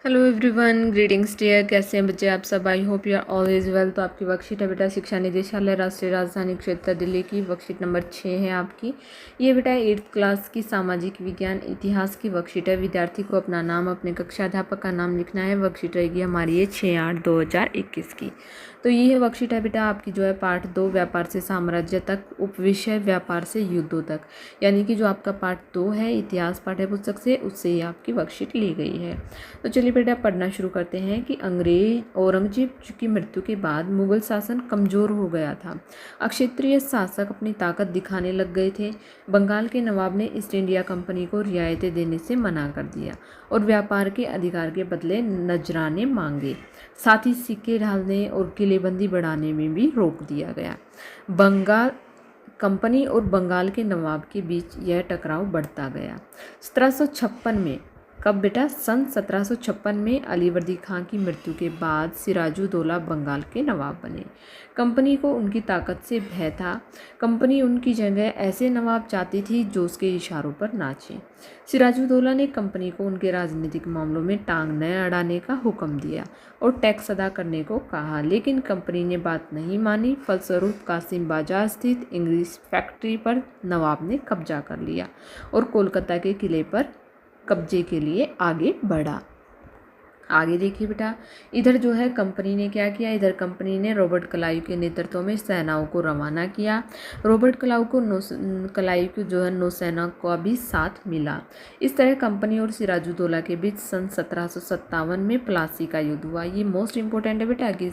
Hello everyone, greetings dear. कैसे हैं बच्चे आप सब? I hope you are always well. तो आपकी वर्कशीट है बेटा शिक्षा निदेशालय राष्ट्रीय राजधानी क्षेत्र दिल्ली की वर्कशीट नंबर 6 है आपकी। ये बेटा 8th क्लास की सामाजिक विज्ञान इतिहास की वर्कशीट है। विद्यार्थी को अपना नाम, अपने कक्षा अध्यापक का नाम लिखना है। वर्कशीट रहेगी हमारी ये 6/8/2021 की। तो ये वर्कशीट है बेटा आपकी जो है पार्ट 2 व्यापार से साम्राज्य तक, उपविषय व्यापार से युद्धों तक, यानी कि जो आपका पार्ट 2 है इतिहास पाठ्य पुस्तक से, उससे ही आपकी वर्कशीट ली गई है। तो चलिए बेटा पढ़ना शुरू करते हैं कि अंग्रेज औरंगजेब की मृत्यु के बाद मुगल शासन कमज़ोर हो गया था। अक्षत्रिय शासक अपनी ताकत दिखाने लग गए थे। बंगाल के नवाब ने ईस्ट इंडिया कंपनी को रियायतें देने से मना कर दिया और व्यापार के अधिकार के बदले नजराने मांगे। साथ ही सिक्के ढालने और किलेबंदी बढ़ाने में भी रोक दिया गया। बंगाल कंपनी और बंगाल के नवाब के बीच यह टकराव बढ़ता गया। 1756 में, कब बेटा? सन 1756 में अलीवर्दी खां की मृत्यु के बाद सिराजुद्दौला बंगाल के नवाब बने। कंपनी को उनकी ताकत से भय था। कंपनी उनकी जगह ऐसे नवाब चाहती थी जो उसके इशारों पर नाचे। सिराजुद्दौला ने कंपनी को उनके राजनीतिक मामलों में टांग न अड़ाने का हुक्म दिया और टैक्स अदा करने को कहा, लेकिन कंपनी ने बात नहीं मानी। फलस्वरूप कासिम बाजार स्थित इंग्लिश फैक्ट्री पर नवाब ने कब्जा कर लिया और कोलकाता के किले पर कब्जे के लिए आगे बढ़ा। आगे देखिए बेटा, इधर जो है कंपनी ने क्या किया? इधर कंपनी ने रॉबर्ट क्लाइव के नेतृत्व में सेनाओं को रवाना किया। रॉबर्ट क्लाइव को जो है नौसेना का भी साथ मिला। इस तरह कंपनी और सिराजुद्दौला के बीच सन 1757 में प्लासी का युद्ध हुआ। ये मोस्ट इंपॉर्टेंट है बेटा कि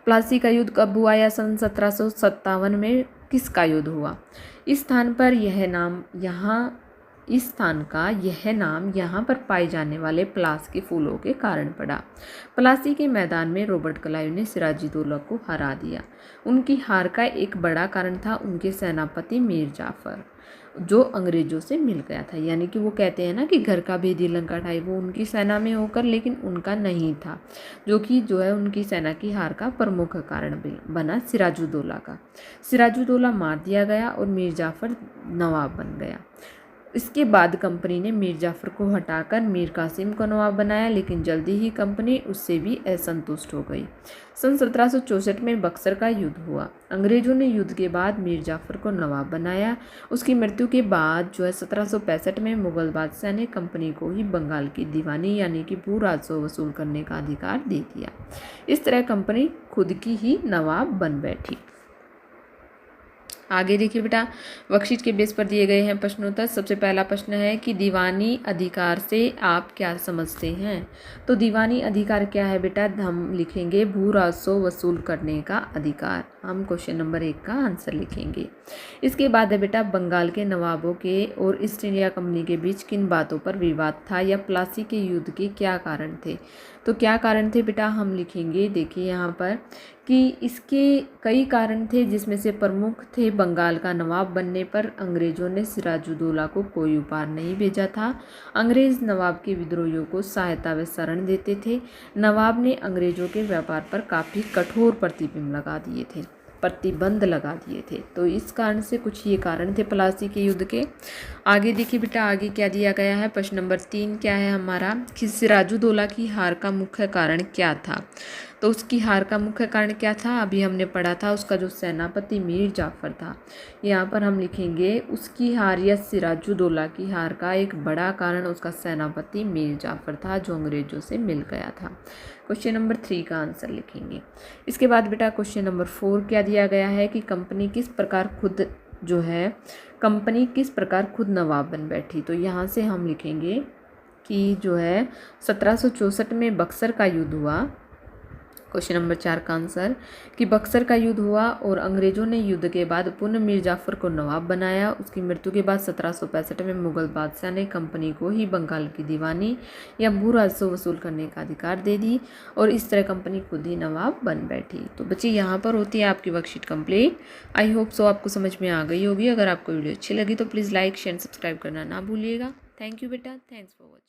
प्लासी का युद्ध कब हुआ या सन 1757 में किसका युद्ध हुआ। इस स्थान पर इस स्थान का यह नाम यहाँ पर पाए जाने वाले पलास के फूलों के कारण पड़ा। प्लासी के मैदान में रॉबर्ट क्लाइव ने सिराजुद्दौला को हरा दिया। उनकी हार का एक बड़ा कारण था उनके सेनापति मीर जाफर, जो अंग्रेजों से मिल गया था। यानी कि वो कहते हैं ना कि घर का भेदी लंका ढाई, वो उनकी सेना में होकर लेकिन उनका नहीं था, जो कि जो है उनकी सेना की हार का प्रमुख कारण बना सिराजुद्दौला का। सिराजुद्दौला मार दिया गया और मीर जाफर नवाब बन गया। इसके बाद कंपनी ने मीर जाफर को हटाकर मीर कासिम को नवाब बनाया, लेकिन जल्दी ही कंपनी उससे भी असंतुष्ट हो गई। सन 1764 में बक्सर का युद्ध हुआ। अंग्रेजों ने युद्ध के बाद मीर जाफर को नवाब बनाया। उसकी मृत्यु के बाद जो है 1765 में मुगल बादशाह ने कंपनी को ही बंगाल की दीवानी यानी कि भू राजस्व वसूल करने का अधिकार दे दिया। इस तरह कंपनी खुद की ही नवाब बन बैठी। आगे देखिए बेटा, वर्कशीट के बेस पर दिए गए हैं प्रश्नोत्तर। सबसे पहला प्रश्न है कि दीवानी अधिकार से आप क्या समझते हैं? तो दीवानी अधिकार क्या है बेटा? हम लिखेंगे भू राजस्व वसूल करने का अधिकार। हम क्वेश्चन नंबर 1 का आंसर लिखेंगे। इसके बाद है बेटा, बंगाल के नवाबों के और ईस्ट इंडिया कंपनी के बीच किन बातों पर विवाद था या प्लासी के युद्ध के क्या कारण थे? तो क्या कारण थे बेटा? हम लिखेंगे, देखिए यहाँ पर कि इसके कई कारण थे, जिसमें से प्रमुख थे बंगाल का नवाब बनने पर अंग्रेजों ने सिराजुद्दौला को कोई उपहार नहीं भेजा था। अंग्रेज नवाब के विद्रोहियों को सहायता व शरण देते थे। नवाब ने अंग्रेजों के व्यापार पर काफ़ी कठोर प्रतिबंध लगा दिए थे। तो इस कारण से कुछ ये कारण थे प्लासी के युद्ध के। आगे देखिए बेटा, आगे क्या दिया गया है? प्रश्न नंबर 3 क्या है हमारा कि सिराजुद्दौला की हार का मुख्य कारण क्या था? तो उसकी हार का मुख्य कारण क्या था? अभी हमने पढ़ा था, उसका जो सेनापति मीर जाफर था। यहाँ पर हम लिखेंगे उसकी हार या सिराजुद्दौला की हार का एक बड़ा कारण उसका सेनापति मीर जाफर था, जो अंग्रेजों से मिल गया था। क्वेश्चन नंबर 3 का आंसर लिखेंगे। इसके बाद बेटा क्वेश्चन नंबर 4 क्या दिया गया है कि कंपनी किस प्रकार खुद नवाब बन बैठी? तो यहाँ से हम लिखेंगे कि जो है 1764 में बक्सर का युद्ध हुआ। क्वेश्चन नंबर 4 का आंसर कि बक्सर का युद्ध हुआ और अंग्रेजों ने युद्ध के बाद पुनः मीर जाफर को नवाब बनाया। उसकी मृत्यु के बाद 1765 में मुगल बादशाह ने कंपनी को ही बंगाल की दीवानी या भू राजस्व वसूल करने का अधिकार दे दी और इस तरह कंपनी खुद ही नवाब बन बैठी। तो बच्चे यहाँ पर होती है आपकी worksheet complete. I hope so आपको समझ में आ गई होगी। अगर आपको वीडियो अच्छी लगी तो प्लीज़ लाइक शेयर सब्सक्राइब करना ना भूलिएगा। थैंक यू बेटा, थैंक्स फॉर वॉचिंग।